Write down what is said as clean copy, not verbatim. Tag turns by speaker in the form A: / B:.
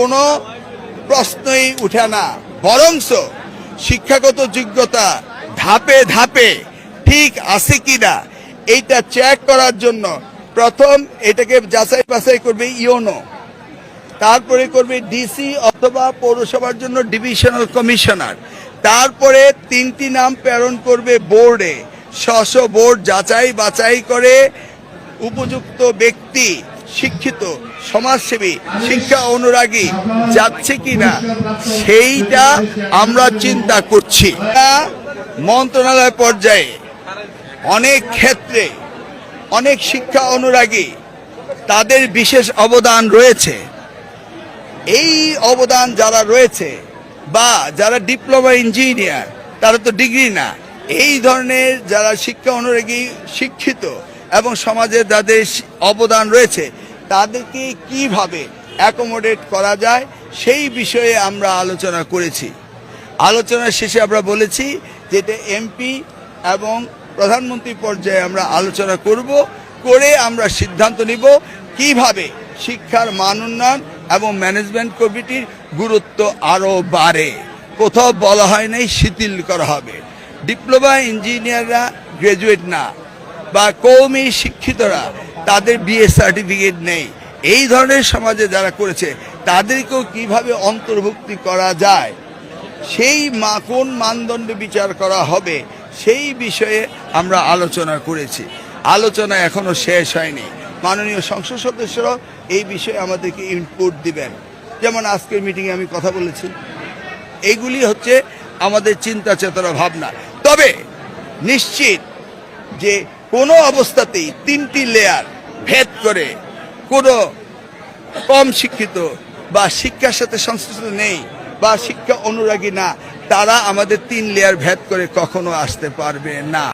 A: কোনো প্রশ্নই উঠে না, বরংস শিক্ষাগত যোগ্যতা ধাপে ধাপে ঠিক আছে কিনা এইটা চেক করার জন্য প্রথম এটাকে যাচাই বাছাই করবে ইউনো, তারপরে করবে ডিসি অথবা পৌরসভার জন্য ডিভিশনাল কমিশনার, তারপরে 3টি নাম প্রেরণ করবে বোর্ডে। স্ব বোর্ড যাচাই বাছাই করে উপযুক্ত ব্যক্তি, শিক্ষিত, সমাজসেবী, শিক্ষা অনুরাগী যাচ্ছে কিনা সেইটা আমরা চিন্তা করছি। মন্ত্রণালয় পর্যায়ে অনেক ক্ষেত্রে অনেক শিক্ষা অনুরাগী তাদের বিশেষ অবদান রয়েছে। এই অবদান যারা রয়েছে বা যারা ডিপ্লোমা ইঞ্জিনিয়ার, তারা তো ডিগ্রি না, এই ধরনের যারা শিক্ষা অনুরাগী শিক্ষিত এবং সমাজে যাদের অবদান রয়েছে তাদেরকে কিভাবে অ্যাকোমোডেট করা যায় সেই বিষয়ে আমরা আলোচনা করেছি। আলোচনার শেষে আমরা বলেছি যে এটা এমপি এবং প্রধানমন্ত্রী পর্যায়ে আমরা আলোচনা করে আমরা সিদ্ধান্ত নিব কিভাবে শিক্ষার মান উন্নয়ন এবং ম্যানেজমেন্ট কমিটির গুরুত্ব আরও বাড়ে। কোথাও বলা হয় নাই শিথিল করা হবে। ডিপ্লোমা ইঞ্জিনিয়াররা গ্রাজুয়েট না বা কওমি শিক্ষিতরা তাদের বিএ সার্টিফিকেট নেই, এই ধরনের সমাজে যারা করেছে তাদেরকেও কিভাবে অন্তর্ভুক্তি করা যায়, সেই কোন মানদণ্ডে বিচার করা হবে সেই বিষয়ে আমরা আলোচনা করেছি। আলোচনা এখনো শেষ হয়নি। মাননীয় সংসদ সদস্যরাও এই বিষয়ে আমাদেরকে ইনপুট দিবেন। যেমন আজকের মিটিংয়ে আমি কথা বলেছি, এইগুলি হচ্ছে আমাদের চিন্তা চেতনা ভাবনা। তবে নিশ্চিত যে কোনো অবস্থাতেই 3টি লেয়ার ভেদ করে কোনো কম শিক্ষিত বা শিক্ষার সাথে সংশ্লিষ্ট নেই বা শিক্ষা অনুরাগী না, তারা আমাদের 3 লেয়ার ভেদ করে কখনো আসতে পারবে না।